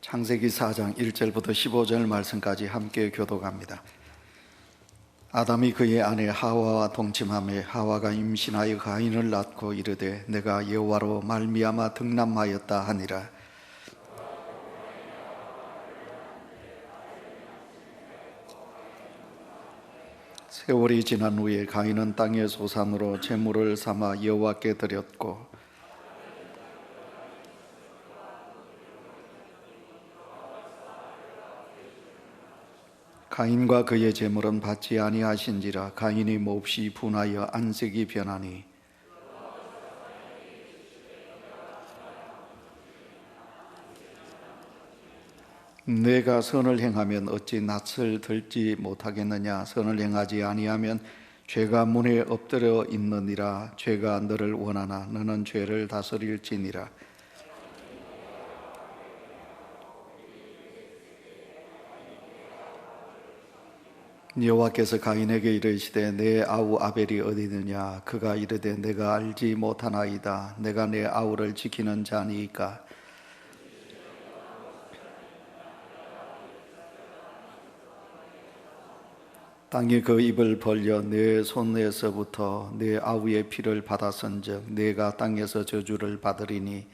창세기 4장 1절부터 15절 말씀까지 함께 교독합니다. 아담이 그의 아내 하와와 동침하매 하와가 임신하여 가인을 낳고 이르되 내가 여호와로 말미암아 득남하였다 하니라. 세월이 지난 후에 가인은 땅의 소산으로 제물을 삼아 여호와께 드렸고 가인과 그의 제물은 받지 아니하신지라. 가인이 몹시 분하여 안색이 변하니 내가 선을 행하면 어찌 낯을 들지 못하겠느냐. 선을 행하지 아니하면 죄가 문에 엎드려 있느니라. 죄가 너를 원하나 너는 죄를 다스릴지니라. 여호와께서 가인에게 이르시되 내 아우 아벨이 어디 있느냐. 그가 이르되 내가 알지 못하나이다. 내가 내 아우를 지키는 자니이까. 땅이 그 입을 벌려 내 손에서부터 내 아우의 피를 받았은즉 내가 땅에서 저주를 받으리니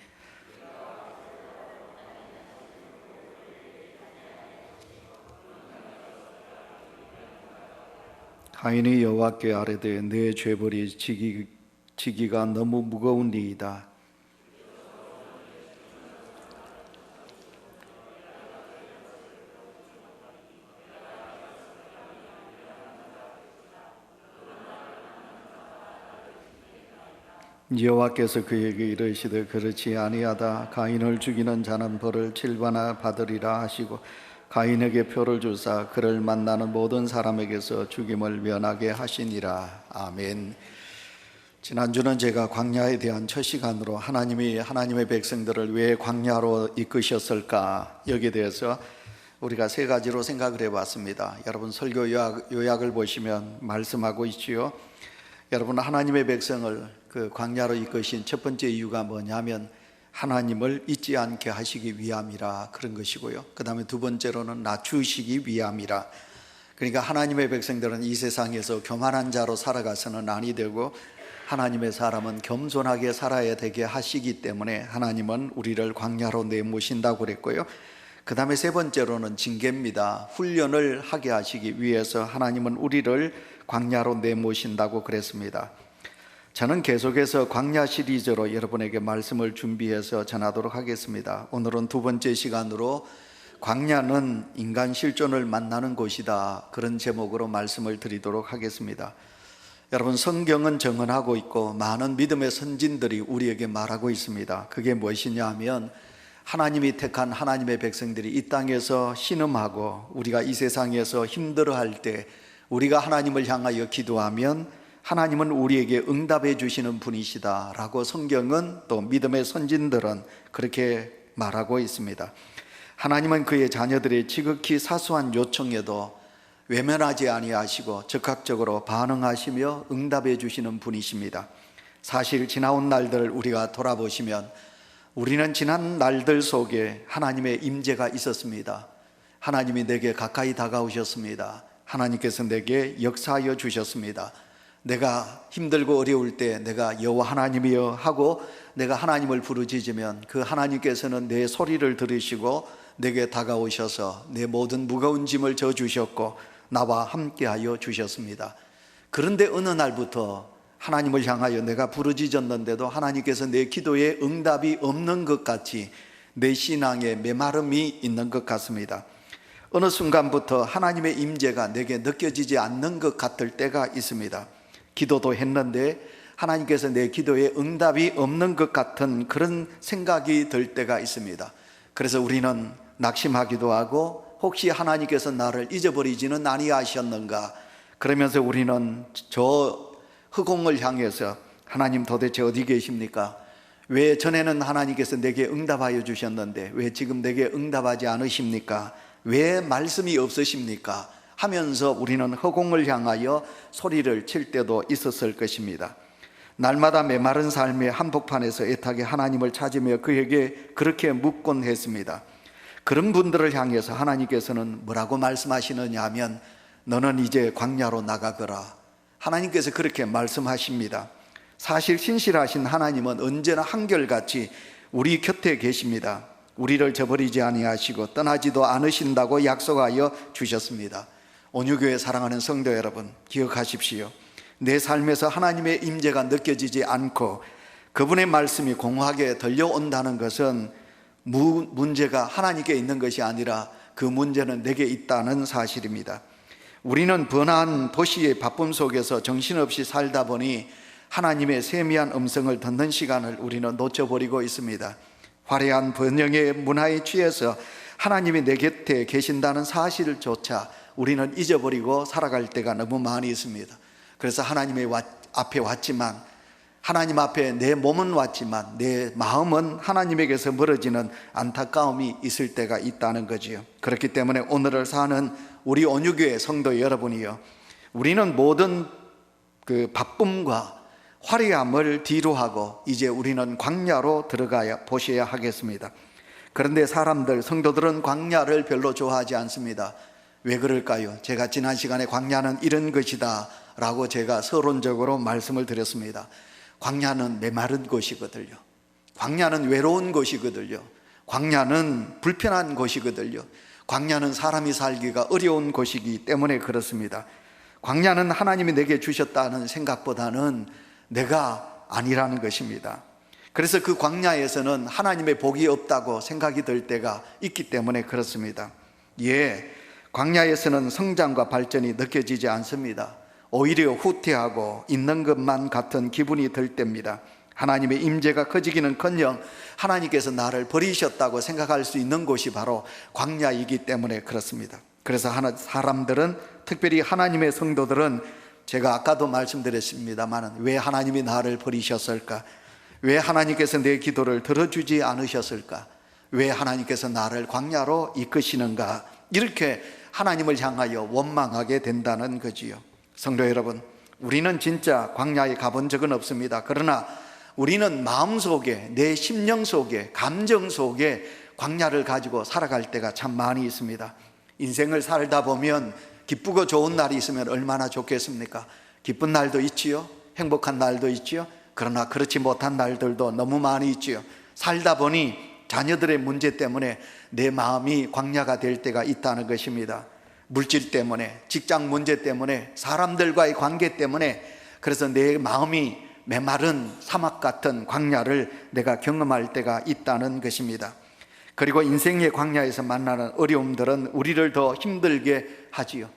가인이 여호와께 아뢰되 내 죄벌이 지기가 너무 무거운니이다. 여호와께서 그에게 이르시되 그렇지 아니하다. 가인을 죽이는 자는 벌을 7배나 받으리라 하시고 가인에게 표를 주사 그를 만나는 모든 사람에게서 죽임을 면하게 하시니라. 아멘. 지난주는 제가 광야에 대한 첫 시간으로 하나님이 하나님의 백성들을 왜 광야로 이끄셨을까 여기에 대해서 우리가 세 가지로 생각을 해봤습니다. 여러분 설교 요약을 보시면 말씀하고 있지요. 여러분 하나님의 백성을 그 광야로 이끄신 첫 번째 이유가 뭐냐면 하나님을 잊지 않게 하시기 위함이라 그런 것이고요. 그 다음에 두 번째로는 낮추시기 위함이라. 그러니까 하나님의 백성들은 이 세상에서 교만한 자로 살아가서는 아니 되고 하나님의 사람은 겸손하게 살아야 되게 하시기 때문에 하나님은 우리를 광야로 내모신다고 그랬고요. 그 다음에 세 번째로는 징계입니다. 훈련을 하게 하시기 위해서 하나님은 우리를 광야로 내모신다고 그랬습니다. 저는 계속해서 광야 시리즈로 여러분에게 말씀을 준비해서 전하도록 하겠습니다. 오늘은 두 번째 시간으로 광야는 인간 실존을 만나는 곳이다, 그런 제목으로 말씀을 드리도록 하겠습니다. 여러분 성경은 증언하고 있고 많은 믿음의 선진들이 우리에게 말하고 있습니다. 그게 무엇이냐 하면 하나님이 택한 하나님의 백성들이 이 땅에서 신음하고 우리가 이 세상에서 힘들어할 때 우리가 하나님을 향하여 기도하면 하나님은 우리에게 응답해 주시는 분이시다 라고 성경은 또 믿음의 선진들은 그렇게 말하고 있습니다. 하나님은 그의 자녀들의 지극히 사소한 요청에도 외면하지 아니하시고 적극적으로 반응하시며 응답해 주시는 분이십니다. 사실 지나온 날들을 우리가 돌아보시면 우리는 지난 날들 속에 하나님의 임재가 있었습니다. 하나님이 내게 가까이 다가오셨습니다. 하나님께서 내게 역사하여 주셨습니다. 내가 힘들고 어려울 때 내가 여호와 하나님이여 하고 내가 하나님을 부르짖으면 그 하나님께서는 내 소리를 들으시고 내게 다가오셔서 내 모든 무거운 짐을 져주셨고 나와 함께하여 주셨습니다. 그런데 어느 날부터 하나님을 향하여 내가 부르짖었는데도 하나님께서 내 기도에 응답이 없는 것 같이 내 신앙에 메마름이 있는 것 같습니다. 어느 순간부터 하나님의 임재가 내게 느껴지지 않는 것 같을 때가 있습니다. 기도도 했는데 하나님께서 내 기도에 응답이 없는 것 같은 그런 생각이 들 때가 있습니다. 그래서 우리는 낙심하기도 하고 혹시 하나님께서 나를 잊어버리지는 아니하셨는가, 그러면서 우리는 저 흑공을 향해서 하나님 도대체 어디 계십니까? 왜 전에는 하나님께서 내게 응답하여 주셨는데 왜 지금 내게 응답하지 않으십니까? 왜 말씀이 없으십니까? 하면서 우리는 허공을 향하여 소리를 칠 때도 있었을 것입니다. 날마다 메마른 삶의 한복판에서 애타게 하나님을 찾으며 그에게 그렇게 묻곤 했습니다. 그런 분들을 향해서 하나님께서는 뭐라고 말씀하시느냐 하면 너는 이제 광야로 나가거라. 하나님께서 그렇게 말씀하십니다. 사실 신실하신 하나님은 언제나 한결같이 우리 곁에 계십니다. 우리를 저버리지 아니하시고 떠나지도 않으신다고 약속하여 주셨습니다. 온유교회 사랑하는 성도 여러분, 기억하십시오. 내 삶에서 하나님의 임재가 느껴지지 않고 그분의 말씀이 공허하게 들려온다는 것은 문제가 하나님께 있는 것이 아니라 그 문제는 내게 있다는 사실입니다. 우리는 번화한 도시의 바쁨 속에서 정신없이 살다 보니 하나님의 세미한 음성을 듣는 시간을 우리는 놓쳐버리고 있습니다. 화려한 번영의 문화에 취해서 하나님이 내 곁에 계신다는 사실조차 우리는 잊어버리고 살아갈 때가 너무 많이 있습니다. 그래서 하나님의 앞에 왔지만, 하나님 앞에 내 몸은 왔지만 내 마음은 하나님에게서 멀어지는 안타까움이 있을 때가 있다는 거지요. 그렇기 때문에 오늘을 사는 우리 온유교회 성도 여러분이요, 우리는 모든 그 바쁨과 화려함을 뒤로 하고 이제 우리는 광야로 들어가야 보셔야 하겠습니다. 그런데 성도들은 광야를 별로 좋아하지 않습니다. 왜 그럴까요? 제가 지난 시간에 광야는 이런 것이다 라고 제가 서론적으로 말씀을 드렸습니다. 광야는 메마른 곳이거든요. 광야는 외로운 곳이거든요. 광야는 불편한 곳이거든요. 광야는 사람이 살기가 어려운 곳이기 때문에 그렇습니다. 광야는 하나님이 내게 주셨다는 생각보다는 내가 아니라는 것입니다. 그래서 그 광야에서는 하나님의 복이 없다고 생각이 들 때가 있기 때문에 그렇습니다. 광야에서는 성장과 발전이 느껴지지 않습니다. 오히려 후퇴하고 있는 것만 같은 기분이 들 때입니다. 하나님의 임재가 커지기는커녕 하나님께서 나를 버리셨다고 생각할 수 있는 곳이 바로 광야이기 때문에 그렇습니다. 그래서 사람들은, 특별히 하나님의 성도들은, 제가 아까도 말씀드렸습니다만, 왜 하나님이 나를 버리셨을까? 왜 하나님께서 내 기도를 들어주지 않으셨을까? 왜 하나님께서 나를 광야로 이끄시는가? 이렇게 하나님을 향하여 원망하게 된다는 거지요. 성도 여러분, 우리는 진짜 광야에 가본 적은 없습니다. 그러나 우리는 마음속에, 내 심령 속에, 감정 속에 광야를 가지고 살아갈 때가 참 많이 있습니다. 인생을 살다 보면 기쁘고 좋은 날이 있으면 얼마나 좋겠습니까? 기쁜 날도 있지요, 행복한 날도 있지요. 그러나 그렇지 못한 날들도 너무 많이 있지요. 살다 보니 자녀들의 문제 때문에 내 마음이 광야가 될 때가 있다는 것입니다. 물질 때문에, 직장 문제 때문에, 사람들과의 관계 때문에, 그래서 내 마음이 메마른 사막 같은 광야를 내가 경험할 때가 있다는 것입니다. 그리고 인생의 광야에서 만나는 어려움들은 우리를 더 힘들게 하지요.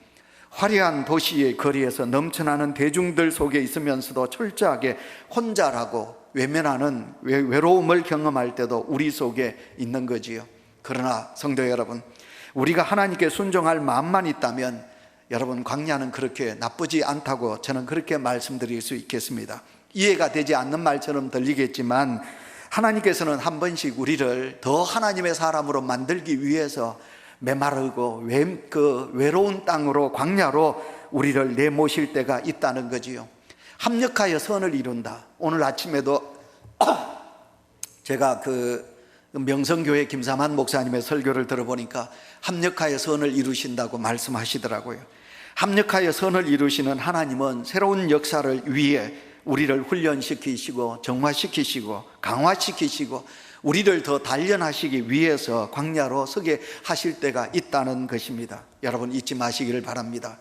화려한 도시의 거리에서 넘쳐나는 대중들 속에 있으면서도 철저하게 혼자라고 외면하는 외로움을 경험할 때도 우리 속에 있는 거지요. 그러나 성도 여러분, 우리가 하나님께 순종할 마음만 있다면 여러분, 광야는 그렇게 나쁘지 않다고 저는 그렇게 말씀드릴 수 있겠습니다. 이해가 되지 않는 말처럼 들리겠지만 하나님께서는 한 번씩 우리를 더 하나님의 사람으로 만들기 위해서 메마르고 외로운 땅으로, 광야로 우리를 내모실 때가 있다는 거지요. 합력하여 선을 이룬다. 오늘 아침에도 제가 명성교회 김삼한 목사님의 설교를 들어보니까 합력하여 선을 이루신다고 말씀하시더라고요. 합력하여 선을 이루시는 하나님은 새로운 역사를 위해 우리를 훈련시키시고 정화시키시고 강화시키시고 우리를 더 단련하시기 위해서 광야로 서게 하실 때가 있다는 것입니다. 여러분, 잊지 마시기를 바랍니다.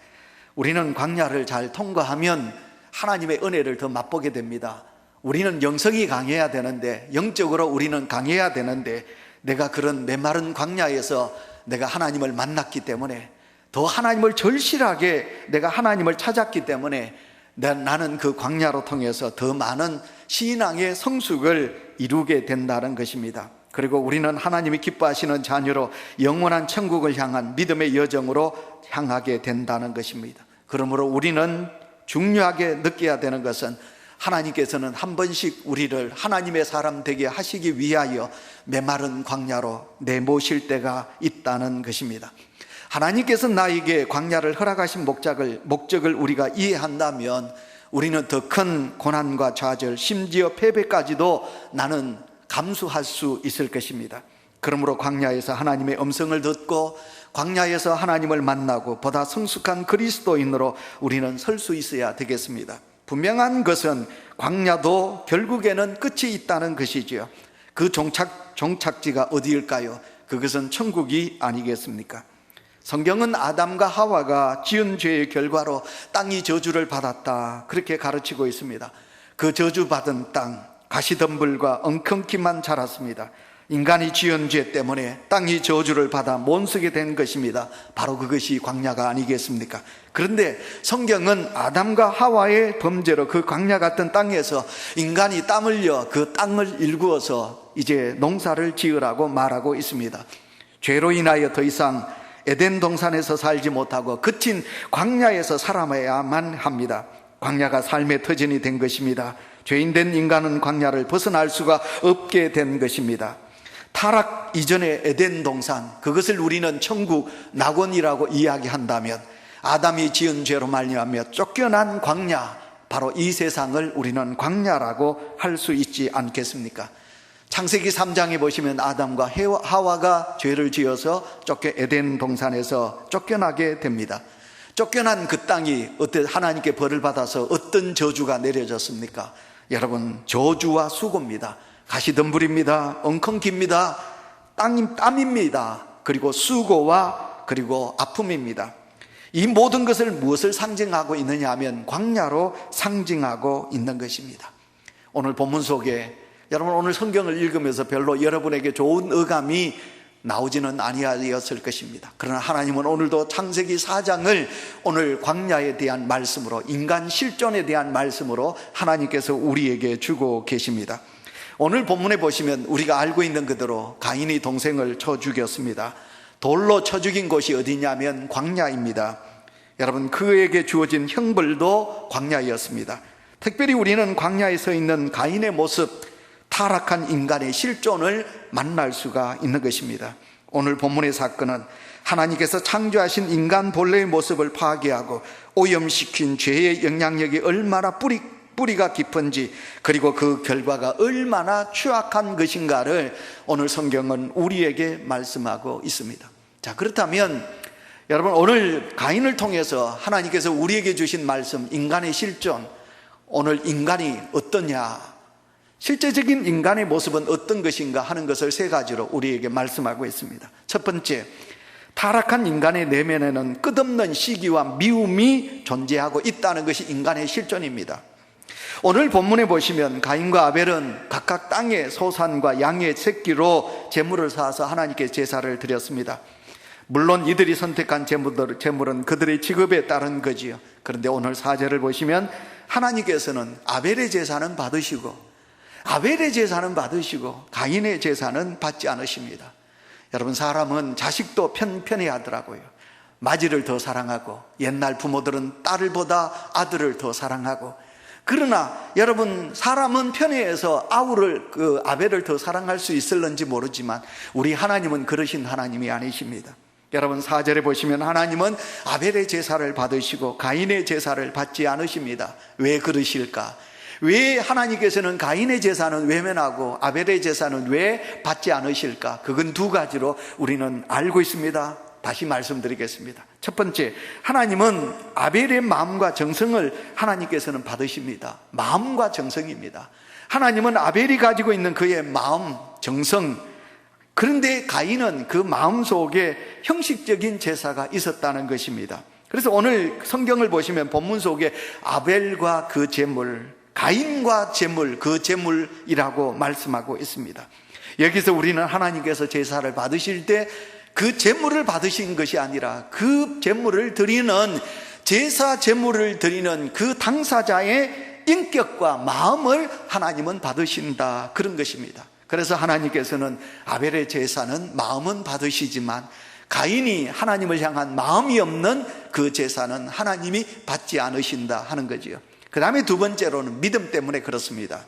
우리는 광야를 잘 통과하면 하나님의 은혜를 더 맛보게 됩니다. 우리는 영성이 강해야 되는데, 영적으로 우리는 강해야 되는데, 내가 그런 메마른 광야에서 내가 하나님을 만났기 때문에, 더 하나님을 절실하게 내가 하나님을 찾았기 때문에 나는 그 광야로 통해서 더 많은 신앙의 성숙을 이루게 된다는 것입니다. 그리고 우리는 하나님이 기뻐하시는 자녀로 영원한 천국을 향한 믿음의 여정으로 향하게 된다는 것입니다. 그러므로 우리는 중요하게 느껴야 되는 것은 하나님께서는 한 번씩 우리를 하나님의 사람 되게 하시기 위하여 메마른 광야로 내모실 때가 있다는 것입니다. 하나님께서 나에게 광야를 허락하신 목적을 우리가 이해한다면 우리는 더 큰 고난과 좌절, 심지어 패배까지도 나는 감수할 수 있을 것입니다. 그러므로 광야에서 하나님의 음성을 듣고 광야에서 하나님을 만나고 보다 성숙한 그리스도인으로 우리는 설 수 있어야 되겠습니다. 분명한 것은 광야도 결국에는 끝이 있다는 것이지요. 그 종착지가 어디일까요? 그것은 천국이 아니겠습니까? 성경은 아담과 하와가 지은 죄의 결과로 땅이 저주를 받았다, 그렇게 가르치고 있습니다. 그 저주받은 땅, 가시덤불과 엉겅퀴만 자랐습니다. 인간이 지은 죄 때문에 땅이 저주를 받아 몬쓰게 된 것입니다. 바로 그것이 광야가 아니겠습니까? 그런데 성경은 아담과 하와의 범죄로 그 광야 같은 땅에서 인간이 땀 흘려 그 땅을 일구어서 이제 농사를 지으라고 말하고 있습니다. 죄로 인하여 더 이상 에덴 동산에서 살지 못하고 그친 광야에서 살아야만 합니다. 광야가 삶의 터전이 된 것입니다. 죄인된 인간은 광야를 벗어날 수가 없게 된 것입니다. 타락 이전의 에덴 동산, 그것을 우리는 천국 낙원이라고 이야기한다면, 아담이 지은 죄로 말미암아 쫓겨난 광야, 바로 이 세상을 우리는 광야라고 할 수 있지 않겠습니까? 창세기 3장에 보시면 아담과 하와가 죄를 지어서 에덴 동산에서 쫓겨나게 됩니다. 쫓겨난 그 땅이 하나님께 벌을 받아서 어떤 저주가 내려졌습니까? 여러분, 저주와 수고입니다. 가시덤불입니다. 엉겅퀴입니다. 땀입니다. 그리고 수고와 그리고 아픔입니다. 이 모든 것을 무엇을 상징하고 있느냐 하면 광야로 상징하고 있는 것입니다. 오늘 본문 속에 여러분, 오늘 성경을 읽으면서 별로 여러분에게 좋은 어감이 나오지는 아니하였을 것입니다. 그러나 하나님은 오늘도 창세기 4장을 오늘 광야에 대한 말씀으로, 인간 실존에 대한 말씀으로 하나님께서 우리에게 주고 계십니다. 오늘 본문에 보시면 우리가 알고 있는 그대로 가인이 동생을 쳐 죽였습니다. 돌로 쳐 죽인 곳이 어디냐면 광야입니다. 여러분, 그에게 주어진 형벌도 광야였습니다. 특별히 우리는 광야에 서 있는 가인의 모습, 타락한 인간의 실존을 만날 수가 있는 것입니다. 오늘 본문의 사건은 하나님께서 창조하신 인간 본래의 모습을 파괴하고 오염시킨 죄의 영향력이 얼마나 뿌리가 깊은지, 그리고 그 결과가 얼마나 추악한 것인가를 오늘 성경은 우리에게 말씀하고 있습니다. 자, 그렇다면 여러분, 오늘 가인을 통해서 하나님께서 우리에게 주신 말씀, 인간의 실존, 오늘 인간이 어떠냐, 실제적인 인간의 모습은 어떤 것인가 하는 것을 세 가지로 우리에게 말씀하고 있습니다. 첫 번째, 타락한 인간의 내면에는 끝없는 시기와 미움이 존재하고 있다는 것이 인간의 실존입니다. 오늘 본문에 보시면 가인과 아벨은 각각 땅의 소산과 양의 새끼로 제물을 쌓아서 하나님께 제사를 드렸습니다. 물론 이들이 선택한 제물은 그들의 직업에 따른 거지요. 그런데 오늘 4절을 보시면 하나님께서는 아벨의 제사는 받으시고 가인의 제사는 받지 않으십니다. 여러분, 사람은 자식도 편애하더라고요. 마지를 더 사랑하고, 옛날 부모들은 딸보다 아들을 더 사랑하고, 그러나 여러분, 사람은 편애해서 아벨을 더 사랑할 수 있을는지 모르지만 우리 하나님은 그러신 하나님이 아니십니다. 여러분, 4절에 보시면 하나님은 아벨의 제사를 받으시고 가인의 제사를 받지 않으십니다. 왜 그러실까? 왜 하나님께서는 가인의 제사는 외면하고 아벨의 제사는 왜 받지 않으실까? 그건 두 가지로 우리는 알고 있습니다. 다시 말씀드리겠습니다. 첫 번째, 하나님은 아벨의 마음과 정성을 하나님께서는 받으십니다. 마음과 정성입니다. 하나님은 아벨이 가지고 있는 그의 마음, 정성, 그런데 가인은 그 마음 속에 형식적인 제사가 있었다는 것입니다. 그래서 오늘 성경을 보시면 본문 속에 아벨과 그 제물, 가인과 제물, 그 제물이라고 말씀하고 있습니다. 여기서 우리는 하나님께서 제사를 받으실 때 그 제물을 받으신 것이 아니라 그 제물을 드리는, 제사 제물을 드리는 그 당사자의 인격과 마음을 하나님은 받으신다, 그런 것입니다. 그래서 하나님께서는 아벨의 제사는 마음은 받으시지만 가인이 하나님을 향한 마음이 없는 그 제사는 하나님이 받지 않으신다 하는 거지요. 그 다음에 두 번째로는 믿음 때문에 그렇습니다.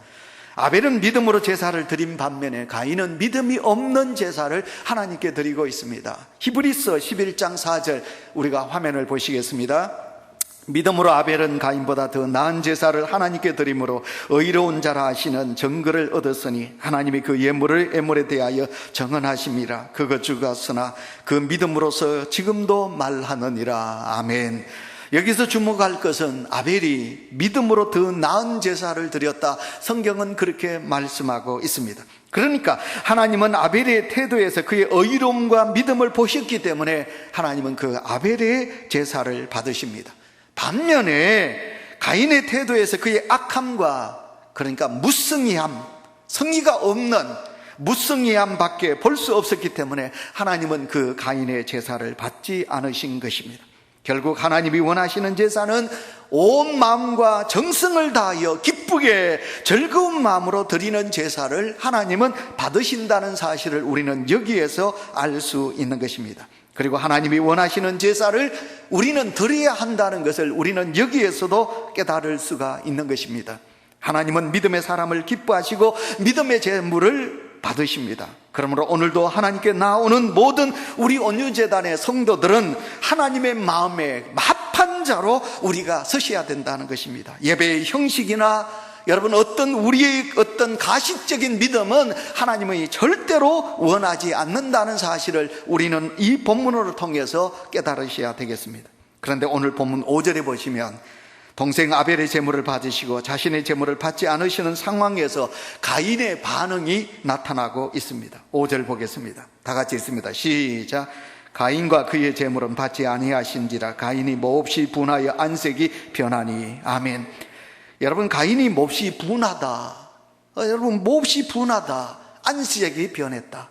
아벨은 믿음으로 제사를 드린 반면에 가인은 믿음이 없는 제사를 하나님께 드리고 있습니다. 히브리서 11장 4절 우리가 화면을 보시겠습니다. 믿음으로 아벨은 가인보다 더 나은 제사를 하나님께 드림으로 의로운 자라 하시는 증거를 얻었으니 하나님이 그 예물에 대하여 정언하심이라. 그가 죽었으나 그 믿음으로서 지금도 말하느니라. 아멘. 여기서 주목할 것은 아벨이 믿음으로 더 나은 제사를 드렸다. 성경은 그렇게 말씀하고 있습니다. 그러니까 하나님은 아벨의 태도에서 그의 의로움과 믿음을 보셨기 때문에 하나님은 그 아벨의 제사를 받으십니다. 반면에 가인의 태도에서 그의 악함과, 그러니까 무성의함, 성의가 없는 무성의함 밖에 볼 수 없었기 때문에 하나님은 그 가인의 제사를 받지 않으신 것입니다. 결국 하나님이 원하시는 제사는 온 마음과 정성을 다하여 기쁘게 즐거운 마음으로 드리는 제사를 하나님은 받으신다는 사실을 우리는 여기에서 알 수 있는 것입니다. 그리고 하나님이 원하시는 제사를 우리는 드려야 한다는 것을 우리는 여기에서도 깨달을 수가 있는 것입니다. 하나님은 믿음의 사람을 기뻐하시고 믿음의 제물을 받으십니다. 그러므로 오늘도 하나님께 나오는 모든 우리 온유재단의 성도들은 하나님의 마음에 합한 자로 우리가 서셔야 된다는 것입니다. 예배의 형식이나 여러분 우리의 어떤 가식적인 믿음은 하나님이 절대로 원하지 않는다는 사실을 우리는 이 본문을 통해서 깨달으셔야 되겠습니다. 그런데 오늘 본문 5절에 보시면 동생 아벨의 제물을 받으시고 자신의 제물을 받지 않으시는 상황에서 가인의 반응이 나타나고 있습니다. 5절 보겠습니다. 다 같이 읽습니다. 시작. 가인과 그의 제물은 받지 아니하신지라 가인이 몹시 분하여 안색이 변하니. 아멘. 여러분, 가인이 몹시 분하다. 여러분, 몹시 분하다. 안색이 변했다.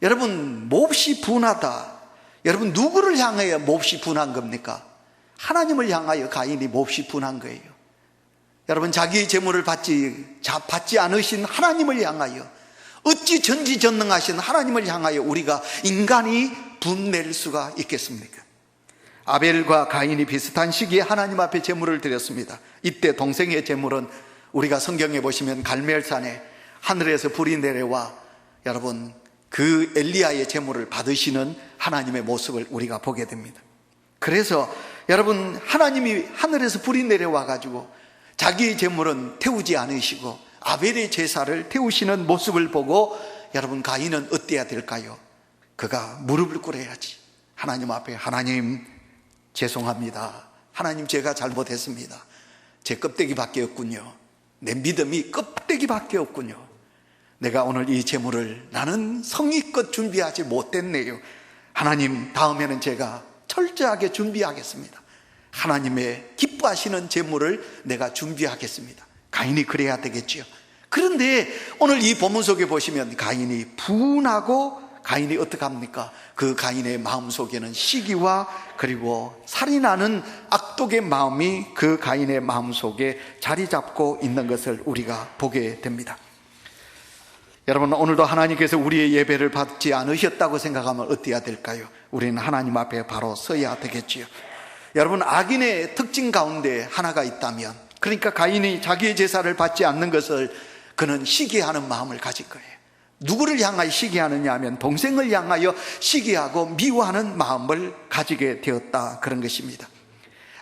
여러분, 몹시 분하다. 여러분, 누구를 향하여 몹시 분한 겁니까? 하나님을 향하여 가인이 몹시 분한 거예요. 여러분, 자기의 제물을 받지 않으신 하나님을 향하여, 어찌 전지전능하신 하나님을 향하여 우리가 인간이 분낼 수가 있겠습니까? 아벨과 가인이 비슷한 시기에 하나님 앞에 제물을 드렸습니다. 이때 동생의 제물은 우리가 성경에 보시면 갈멜산에 하늘에서 불이 내려와 여러분 그 엘리야의 제물을 받으시는 하나님의 모습을 우리가 보게 됩니다. 그래서 여러분, 하나님이 하늘에서 불이 내려와 가지고 자기의 제물은 태우지 않으시고 아벨의 제사를 태우시는 모습을 보고 여러분, 가인은 어때야 될까요? 그가 무릎을 꿇어야지. 하나님 앞에, 하나님 죄송합니다. 하나님, 제가 잘못했습니다. 제 껍데기밖에 없군요. 내 믿음이 껍데기밖에 없군요. 내가 오늘 이 제물을 나는 성의껏 준비하지 못했네요. 하나님, 다음에는 제가 철저하게 준비하겠습니다. 하나님의 기뻐하시는 제물을 내가 준비하겠습니다. 가인이 그래야 되겠지요. 그런데 오늘 이 본문 속에 보시면 가인이 분하고 가인이 어떻게 합니까? 그 가인의 마음속에는 시기와 그리고 살인하는 악독의 마음이 그 가인의 마음속에 자리 잡고 있는 것을 우리가 보게 됩니다. 여러분, 오늘도 하나님께서 우리의 예배를 받지 않으셨다고 생각하면 어때야 될까요? 우리는 하나님 앞에 바로 서야 되겠지요. 여러분, 악인의 특징 가운데 하나가 있다면, 그러니까 가인이 자기의 제사를 받지 않는 것을 그는 시기하는 마음을 가질 거예요. 누구를 향하여 시기하느냐 하면 동생을 향하여 시기하고 미워하는 마음을 가지게 되었다, 그런 것입니다.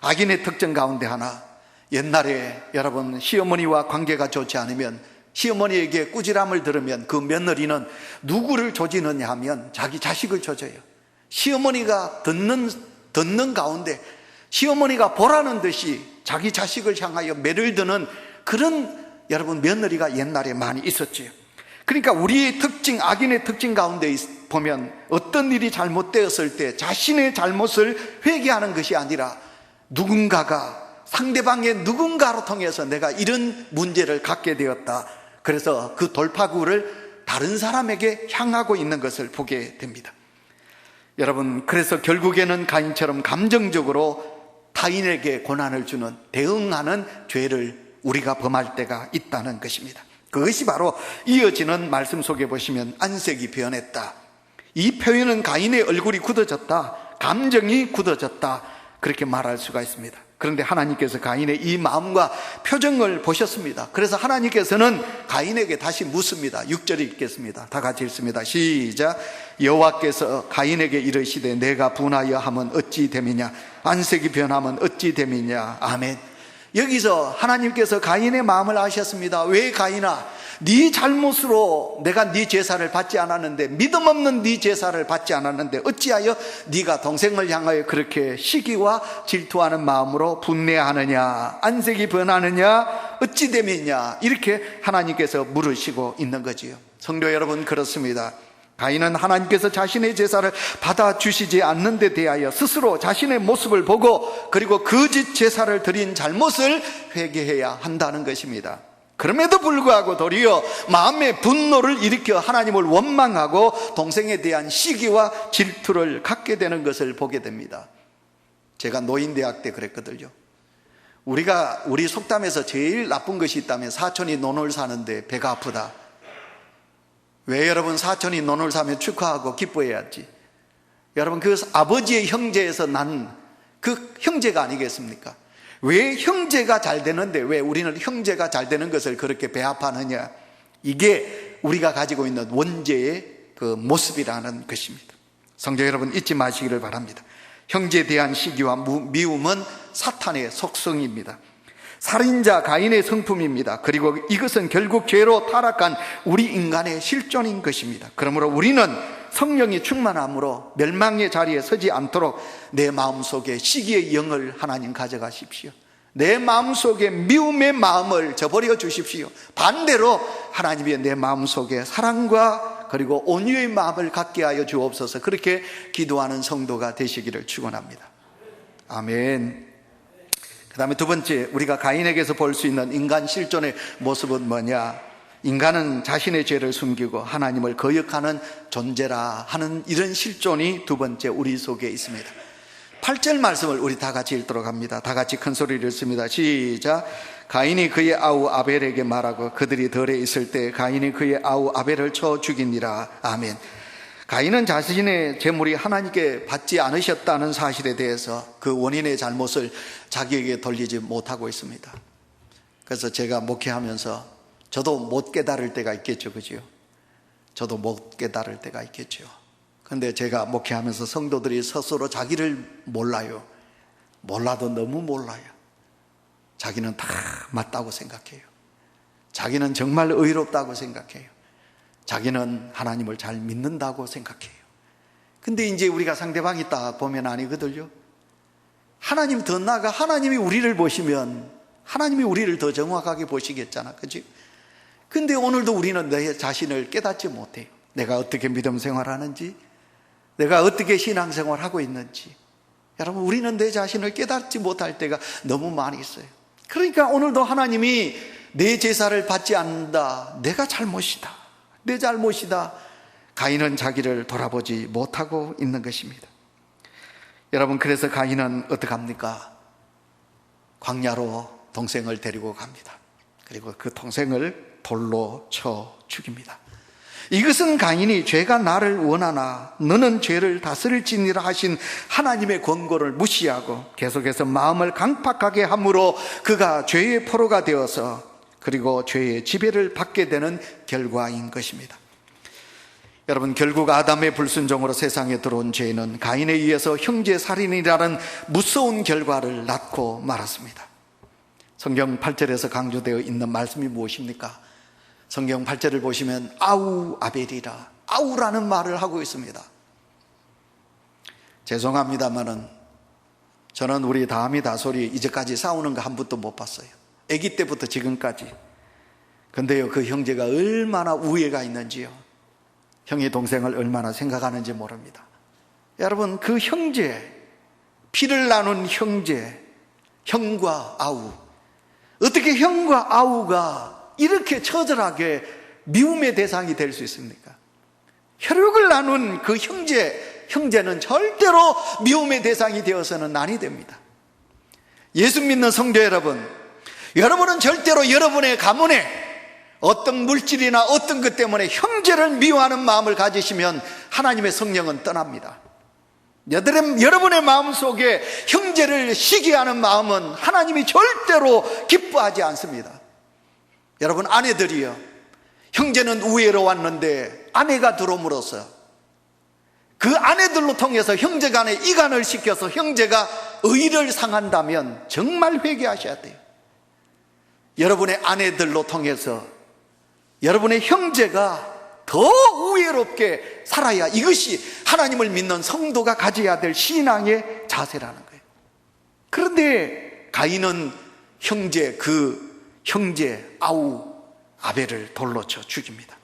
악인의 특징 가운데 하나, 옛날에 여러분 시어머니와 관계가 좋지 않으면 시어머니에게 꾸지람을 들으면 그 며느리는 누구를 조지느냐 하면 자기 자식을 조져요. 시어머니가 듣는 가운데 시어머니가 보라는 듯이 자기 자식을 향하여 매를 드는 그런 여러분 며느리가 옛날에 많이 있었지요. 그러니까 우리의 특징, 악인의 특징 가운데 보면 어떤 일이 잘못되었을 때 자신의 잘못을 회개하는 것이 아니라 누군가가, 상대방의 누군가로 통해서 내가 이런 문제를 갖게 되었다, 그래서 그 돌파구를 다른 사람에게 향하고 있는 것을 보게 됩니다. 여러분, 그래서 결국에는 가인처럼 감정적으로 타인에게 고난을 주는, 대응하는 죄를 우리가 범할 때가 있다는 것입니다. 그것이 바로 이어지는 말씀 속에 보시면 안색이 변했다, 이 표현은 가인의 얼굴이 굳어졌다, 감정이 굳어졌다, 그렇게 말할 수가 있습니다. 그런데 하나님께서 가인의 이 마음과 표정을 보셨습니다. 그래서 하나님께서는 가인에게 다시 묻습니다. 6절 읽겠습니다. 다 같이 읽습니다. 시작. 여호와께서 가인에게 이르시되 내가 분하여 하면 어찌 됨이냐, 안색이 변하면 어찌 됨이냐. 아멘. 여기서 하나님께서 가인의 마음을 아셨습니다. 왜 가인아, 네 잘못으로 내가 네 제사를 받지 않았는데, 믿음 없는 네 제사를 받지 않았는데 어찌하여 네가 동생을 향하여 그렇게 시기와 질투하는 마음으로 분내하느냐, 안색이 변하느냐, 어찌 됨이냐. 이렇게 하나님께서 물으시고 있는 거지요. 성도 여러분, 그렇습니다. 가인은 하나님께서 자신의 제사를 받아주시지 않는 데 대하여 스스로 자신의 모습을 보고, 그리고 거짓 제사를 드린 잘못을 회개해야 한다는 것입니다. 그럼에도 불구하고 도리어 마음의 분노를 일으켜 하나님을 원망하고 동생에 대한 시기와 질투를 갖게 되는 것을 보게 됩니다. 제가 노인대학 때 그랬거든요. 우리 속담에서 제일 나쁜 것이 있다면 사촌이 논을 사는데 배가 아프다. 왜 여러분, 사촌이 논을 사면 축하하고 기뻐해야지. 여러분, 그 아버지의 형제에서 난 그 형제가 아니겠습니까? 왜 형제가 잘 되는데 왜 우리는 형제가 잘 되는 것을 그렇게 배합하느냐. 이게 우리가 가지고 있는 원죄의 그 모습이라는 것입니다. 성도 여러분, 잊지 마시기를 바랍니다. 형제에 대한 시기와 미움은 사탄의 속성입니다. 살인자 가인의 성품입니다. 그리고 이것은 결국 죄로 타락한 우리 인간의 실존인 것입니다. 그러므로 우리는 성령이 충만함으로 멸망의 자리에 서지 않도록 내 마음속에 시기의 영을 하나님 가져가십시오. 내 마음속에 미움의 마음을 저버려 주십시오. 반대로 하나님이 내 마음속에 사랑과 그리고 온유의 마음을 갖게 하여 주옵소서. 그렇게 기도하는 성도가 되시기를 축원합니다. 아멘. 그 다음에 두 번째, 우리가 가인에게서 볼 수 있는 인간 실존의 모습은 뭐냐? 인간은 자신의 죄를 숨기고 하나님을 거역하는 존재라 하는 이런 실존이 두 번째 우리 속에 있습니다. 8절 말씀을 우리 다 같이 읽도록 합니다. 다 같이 큰 소리를 읽습니다. 시작. 가인이 그의 아우 아벨에게 말하고 그들이 덜에 있을 때 가인이 그의 아우 아벨을 쳐 죽이니라. 아멘. 가인은 자신의 재물이 하나님께 받지 않으셨다는 사실에 대해서 그 원인의 잘못을 자기에게 돌리지 못하고 있습니다. 그래서 제가 목회하면서 저도 못 깨달을 때가 있겠죠, 그죠? 저도 못 깨달을 때가 있겠죠. 근데 제가 목회하면서 성도들이 스스로 자기를 몰라요. 몰라도 너무 몰라요. 자기는 다 맞다고 생각해요. 자기는 정말 의롭다고 생각해요. 자기는 하나님을 잘 믿는다고 생각해요. 근데 이제 우리가 상대방이 딱 보면 아니거든요. 하나님 더 나아가 하나님이 우리를 보시면 하나님이 우리를 더 정확하게 보시겠잖아, 그치? 근데 오늘도 우리는 내 자신을 깨닫지 못해요. 내가 어떻게 믿음 생활하는지, 내가 어떻게 신앙생활 하고 있는지. 여러분, 우리는 내 자신을 깨닫지 못할 때가 너무 많이 있어요. 그러니까 오늘도 하나님이 내 제사를 받지 않는다, 내가 잘못이다, 내 잘못이다. 가인은 자기를 돌아보지 못하고 있는 것입니다. 여러분, 그래서 가인은 어떡합니까? 광야로 동생을 데리고 갑니다. 그리고 그 동생을 돌로 쳐 죽입니다. 이것은 가인이 죄가 나를 원하나 너는 죄를 다스릴지니라 하신 하나님의 권고를 무시하고 계속해서 마음을 강팍하게 함으로 그가 죄의 포로가 되어서 그리고 죄의 지배를 받게 되는 결과인 것입니다. 여러분, 결국 아담의 불순종으로 세상에 들어온 죄는 가인에 의해서 형제살인이라는 무서운 결과를 낳고 말았습니다. 성경 8절에서 강조되어 있는 말씀이 무엇입니까? 성경 8절을 보시면 아우 아벨이라, 아우라는 말을 하고 있습니다. 죄송합니다만은 저는 우리 다함이 다솔이 이제까지 싸우는 거 한 번도 못 봤어요. 아기 때부터 지금까지. 근데요, 그 형제가 얼마나 우애가 있는지요, 형이 동생을 얼마나 생각하는지 모릅니다. 여러분, 그 형제, 피를 나눈 형제, 형과 아우, 어떻게 형과 아우가 이렇게 처절하게 미움의 대상이 될 수 있습니까? 혈육을 나눈 그 형제는 절대로 미움의 대상이 되어서는 아니 됩니다. 예수 믿는 성도 여러분, 여러분은 절대로 여러분의 가문에 어떤 물질이나 어떤 것 때문에 형제를 미워하는 마음을 가지시면 하나님의 성령은 떠납니다. 여러분의 마음속에 형제를 시기하는 마음은 하나님이 절대로 기뻐하지 않습니다. 여러분, 아내들이요, 형제는 우애로 왔는데 아내가 들어옴으로써 그 아내들로 통해서 형제 간에 이간을 시켜서 형제가 의를 상한다면 정말 회개하셔야 돼요. 여러분의 아내들로 통해서 여러분의 형제가 더 우애롭게 살아야, 이것이 하나님을 믿는 성도가 가져야 될 신앙의 자세라는 거예요. 그런데 가인은 형제 아벨을 돌로 쳐 죽입니다.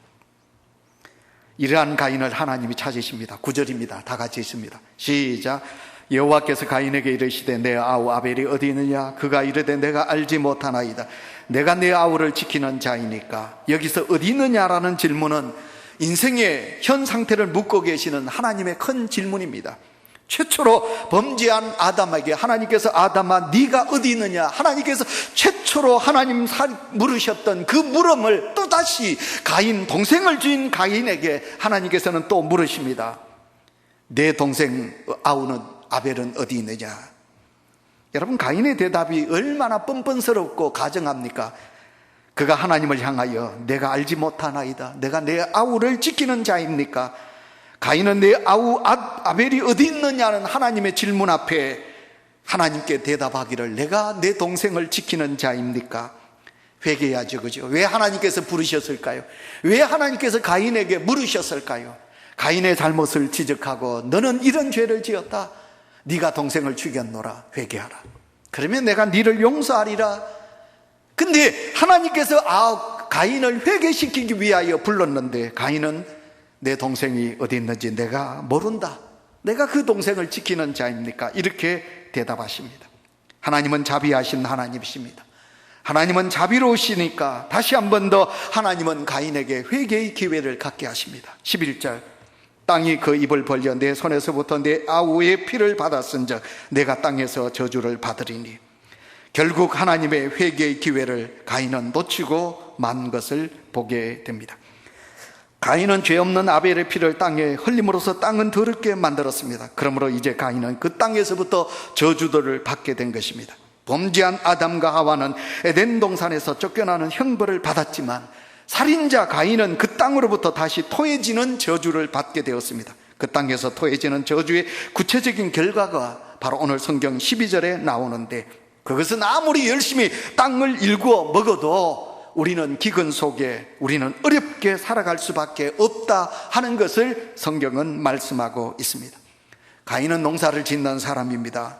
이러한 가인을 하나님이 찾으십니다. 9절입니다. 다 같이 있습니다. 시작. 여호와께서 가인에게 이르시되 내 아우 아벨이 어디 있느냐? 그가 이르되 내가 알지 못하나이다. 내가 내 아우를 지키는 자이니까. 여기서 어디 있느냐라는 질문은 인생의 현 상태를 묻고 계시는 하나님의 큰 질문입니다. 최초로 범죄한 아담에게 하나님께서 아담아 네가 어디 있느냐, 하나님께서 최초로 하나님 물으셨던 그 물음을 또다시 가인, 동생을 주인 가인에게 하나님께서는 또 물으십니다. 내 동생 아벨은 어디 있느냐? 여러분, 가인의 대답이 얼마나 뻔뻔스럽고 가정합니까? 그가 하나님을 향하여 내가 알지 못하나이다, 내가 내 아우를 지키는 자입니까? 가인은 내 아우 아벨이 어디 있느냐는 하나님의 질문 앞에 하나님께 대답하기를 내가 내 동생을 지키는 자입니까? 회개해야죠, 그죠? 왜 하나님께서 부르셨을까요? 왜 하나님께서 가인에게 물으셨을까요? 가인의 잘못을 지적하고 너는 이런 죄를 지었다, 네가 동생을 죽였노라, 회개하라, 그러면 내가 네를 용서하리라. 근데 하나님께서 가인을 회개시키기 위하여 불렀는데 가인은 내 동생이 어디 있는지 내가 모른다, 내가 그 동생을 지키는 자입니까? 이렇게 대답하십니다. 하나님은 자비하신 하나님이십니다. 하나님은 자비로우시니까 다시 한 번 더 하나님은 가인에게 회개의 기회를 갖게 하십니다. 11절. 땅이 그 입을 벌려 내 손에서부터 내 아우의 피를 받았은즉 내가 땅에서 저주를 받으리니. 결국 하나님의 회개의 기회를 가인은 놓치고 만 것을 보게 됩니다. 가인은 죄 없는 아벨의 피를 땅에 흘림으로써 땅은 더럽게 만들었습니다. 그러므로 이제 가인은 그 땅에서부터 저주들을 받게 된 것입니다. 범죄한 아담과 하와는 에덴 동산에서 쫓겨나는 형벌을 받았지만 살인자 가인은 그 땅으로부터 다시 토해지는 저주를 받게 되었습니다. 그 땅에서 토해지는 저주의 구체적인 결과가 바로 오늘 성경 12절에 나오는데, 그것은 아무리 열심히 땅을 일구어 먹어도 우리는 기근 속에 우리는 어렵게 살아갈 수밖에 없다 하는 것을 성경은 말씀하고 있습니다. 가인은 농사를 짓는 사람입니다.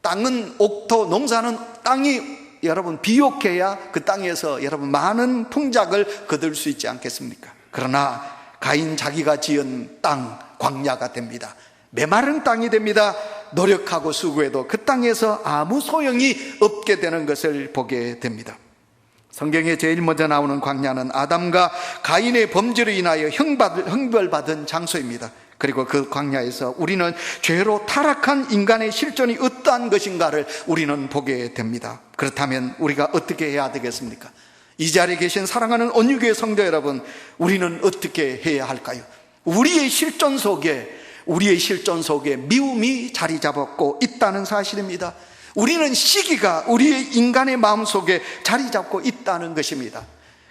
땅은 옥토, 농사는 땅이 여러분 비옥해야 그 땅에서 여러분 많은 풍작을 거둘 수 있지 않겠습니까? 그러나 가인 자기가 지은 땅 광야가 됩니다. 메마른 땅이 됩니다. 노력하고 수고해도 그 땅에서 아무 소용이 없게 되는 것을 보게 됩니다. 성경에 제일 먼저 나오는 광야는 아담과 가인의 범죄로 인하여 형벌받은 장소입니다. 그리고 그 광야에서 우리는 죄로 타락한 인간의 실존이 어떠한 것인가를 우리는 보게 됩니다. 그렇다면 우리가 어떻게 해야 되겠습니까? 이 자리에 계신 사랑하는 온유교회 성도 여러분, 우리는 어떻게 해야 할까요? 우리의 실존 속에 미움이 자리 잡았고 있다는 사실입니다. 우리는 시기가 우리의 인간의 마음속에 자리 잡고 있다는 것입니다.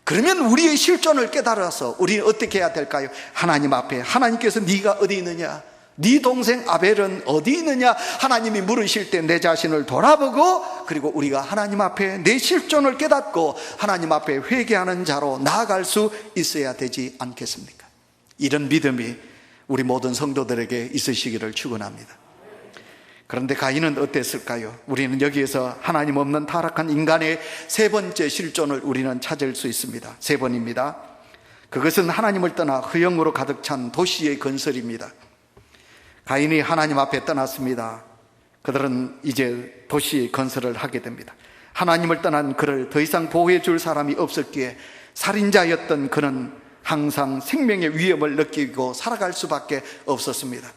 그러면 우리의 실존을 깨달아서 우리는 어떻게 해야 될까요? 하나님 앞에, 하나님께서 네가 어디 있느냐, 네 동생 아벨은 어디 있느냐 하나님이 물으실 때 내 자신을 돌아보고, 그리고 우리가 하나님 앞에 내 실존을 깨닫고 하나님 앞에 회개하는 자로 나아갈 수 있어야 되지 않겠습니까? 이런 믿음이 우리 모든 성도들에게 있으시기를 축원합니다. 그런데 가인은 어땠을까요? 우리는 여기에서 하나님 없는 타락한 인간의 세 번째 실존을 우리는 찾을 수 있습니다. 세 번입니다. 그것은 하나님을 떠나 허영으로 가득 찬 도시의 건설입니다. 가인이 하나님 앞에 떠났습니다. 그들은 이제 도시 건설을 하게 됩니다. 하나님을 떠난 그를 더 이상 보호해 줄 사람이 없었기에 살인자였던 그는 항상 생명의 위협을 느끼고 살아갈 수밖에 없었습니다.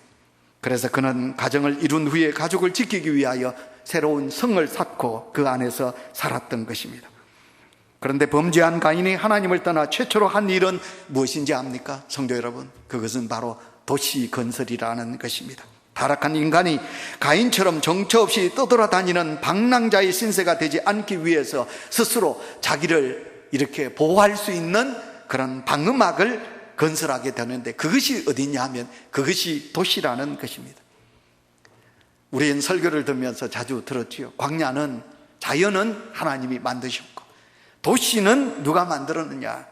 그래서 그는 가정을 이룬 후에 가족을 지키기 위하여 새로운 성을 쌓고 그 안에서 살았던 것입니다. 그런데 범죄한 가인이 하나님을 떠나 최초로 한 일은 무엇인지 압니까? 성도 여러분, 그것은 바로 도시 건설이라는 것입니다. 타락한 인간이 가인처럼 정처 없이 떠돌아다니는 방랑자의 신세가 되지 않기 위해서 스스로 자기를 이렇게 보호할 수 있는 그런 방음막을 건설하게 되는데, 그것이 어디냐 하면 그것이 도시라는 것입니다. 우리는 설교를 들으면서 자주 들었지요. 광야는, 자연은 하나님이 만드셨고 도시는 누가 만들었느냐?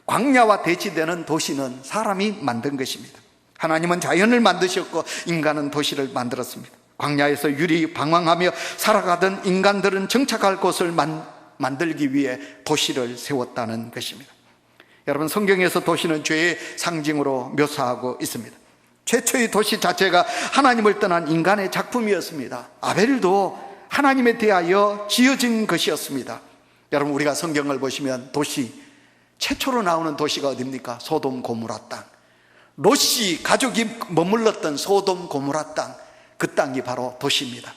광야와 대치되는 도시는 사람이 만든 것입니다. 하나님은 자연을 만드셨고 인간은 도시를 만들었습니다. 광야에서 유리 방황하며 살아가던 인간들은 정착할 곳을 만들기 위해 도시를 세웠다는 것입니다. 여러분, 성경에서 도시는 죄의 상징으로 묘사하고 있습니다. 최초의 도시 자체가 하나님을 떠난 인간의 작품이었습니다. 아벨도 하나님에 대하여 지어진 것이었습니다. 여러분, 우리가 성경을 보시면 도시, 최초로 나오는 도시가 어디입니까? 소돔 고모라 땅. 롯이 가족이 머물렀던 소돔 고모라 땅, 그 땅이 바로 도시입니다.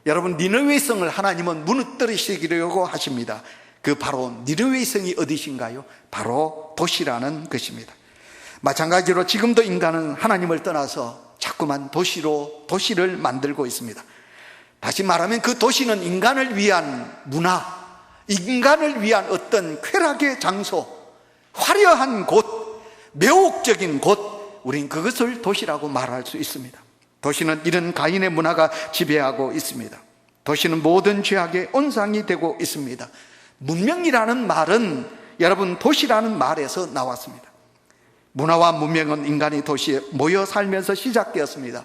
여러분, 니느웨 성을 하나님은 무너뜨리시려고 하십니다. 그 바로 니느웨 성이 어디신가요? 바로 도시라는 것입니다. 마찬가지로 지금도 인간은 하나님을 떠나서 자꾸만 도시를 만들고 있습니다. 다시 말하면 그 도시는 인간을 위한 문화, 인간을 위한 어떤 쾌락의 장소, 화려한 곳, 매혹적인 곳, 우린 그것을 도시라고 말할 수 있습니다. 도시는 이런 가인의 문화가 지배하고 있습니다. 도시는 모든 죄악의 온상이 되고 있습니다. 문명이라는 말은 여러분 도시라는 말에서 나왔습니다. 문화와 문명은 인간이 도시에 모여 살면서 시작되었습니다.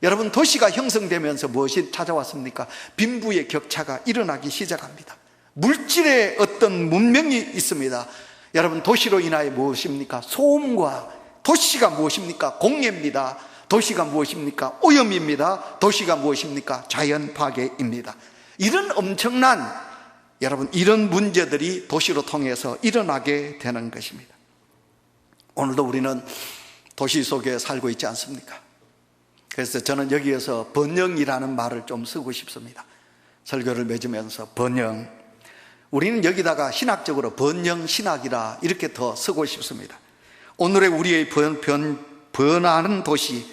여러분, 도시가 형성되면서 무엇이 찾아왔습니까? 빈부의 격차가 일어나기 시작합니다. 물질의 어떤 문명이 있습니다. 여러분, 도시로 인하여 무엇입니까? 소음과, 도시가 무엇입니까? 공해입니다. 도시가 무엇입니까? 오염입니다. 도시가 무엇입니까? 자연 파괴입니다. 이런 엄청난, 여러분, 이런 문제들이 도시로 통해서 일어나게 되는 것입니다. 오늘도 우리는 도시 속에 살고 있지 않습니까? 그래서 저는 여기에서 번영이라는 말을 좀 쓰고 싶습니다. 설교를 맺으면서 번영, 우리는 여기다가 신학적으로 번영신학이라 이렇게 더 쓰고 싶습니다. 오늘의 우리의 변화하는 도시,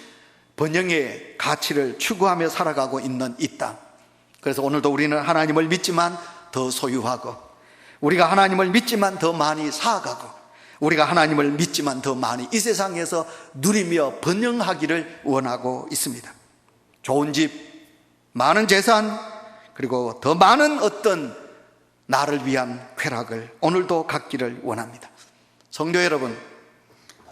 번영의 가치를 추구하며 살아가고 있는 이 땅. 그래서 오늘도 우리는 하나님을 믿지만 더 소유하고, 우리가 하나님을 믿지만 더 많이 쌓아가고, 우리가 하나님을 믿지만 더 많이 이 세상에서 누리며 번영하기를 원하고 있습니다. 좋은 집, 많은 재산, 그리고 더 많은 어떤 나를 위한 쾌락을 오늘도 갖기를 원합니다. 성도 여러분,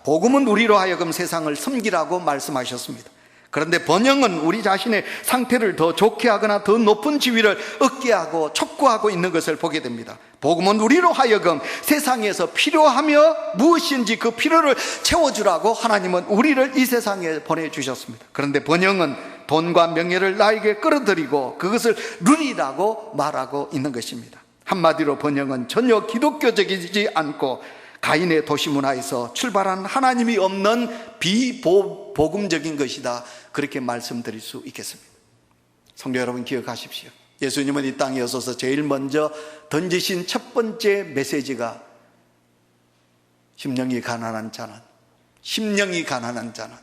복음은 우리로 하여금 세상을 섬기라고 말씀하셨습니다. 그런데 번영은 우리 자신의 상태를 더 좋게 하거나 더 높은 지위를 얻게 하고 촉구하고 있는 것을 보게 됩니다. 복음은 우리로 하여금 세상에서 필요하며 무엇인지 그 필요를 채워주라고 하나님은 우리를 이 세상에 보내주셨습니다. 그런데 번영은 돈과 명예를 나에게 끌어들이고 그것을 누리라고 말하고 있는 것입니다. 한마디로 번영은 전혀 기독교적이지 않고 가인의 도시 문화에서 출발한 하나님이 없는 비복음적인 것이다, 그렇게 말씀드릴 수 있겠습니다. 성도 여러분, 기억하십시오. 예수님은 이 땅에 오셔서 제일 먼저 던지신 첫 번째 메시지가 심령이 가난한 자는, 심령이 가난한 자는,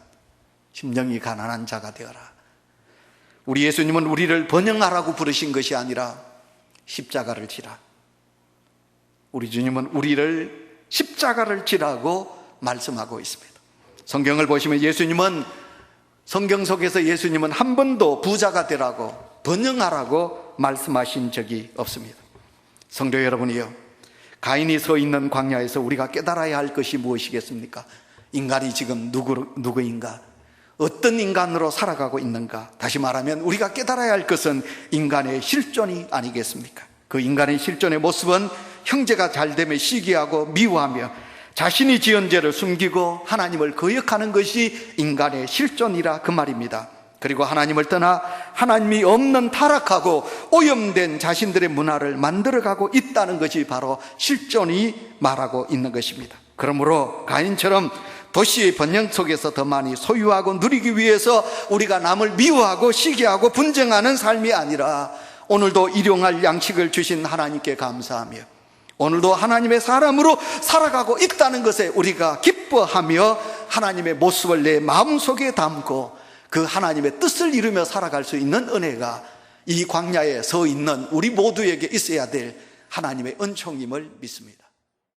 심령이 가난한 자가 되어라. 우리 예수님은 우리를 번영하라고 부르신 것이 아니라 십자가를 지라. 우리 주님은 우리를 십자가를 지라고 말씀하고 있습니다. 성경을 보시면 예수님은, 성경 속에서 예수님은 한 번도 부자가 되라고, 번영하라고 말씀하신 적이 없습니다. 성도 여러분이요, 가인이 서 있는 광야에서 우리가 깨달아야 할 것이 무엇이겠습니까? 인간이 지금 누구인가? 어떤 인간으로 살아가고 있는가? 다시 말하면 우리가 깨달아야 할 것은 인간의 실존이 아니겠습니까? 그 인간의 실존의 모습은 형제가 잘되면 시기하고 미워하며 자신이 지은 죄를 숨기고 하나님을 거역하는 것이 인간의 실존이라 그 말입니다. 그리고 하나님을 떠나 하나님이 없는 타락하고 오염된 자신들의 문화를 만들어가고 있다는 것이 바로 실존이 말하고 있는 것입니다. 그러므로 가인처럼 도시의 번영 속에서 더 많이 소유하고 누리기 위해서 우리가 남을 미워하고 시기하고 분쟁하는 삶이 아니라, 오늘도 일용할 양식을 주신 하나님께 감사하며 오늘도 하나님의 사람으로 살아가고 있다는 것에 우리가 기뻐하며 하나님의 모습을 내 마음속에 담고 그 하나님의 뜻을 이루며 살아갈 수 있는 은혜가 이 광야에 서 있는 우리 모두에게 있어야 될 하나님의 은총임을 믿습니다.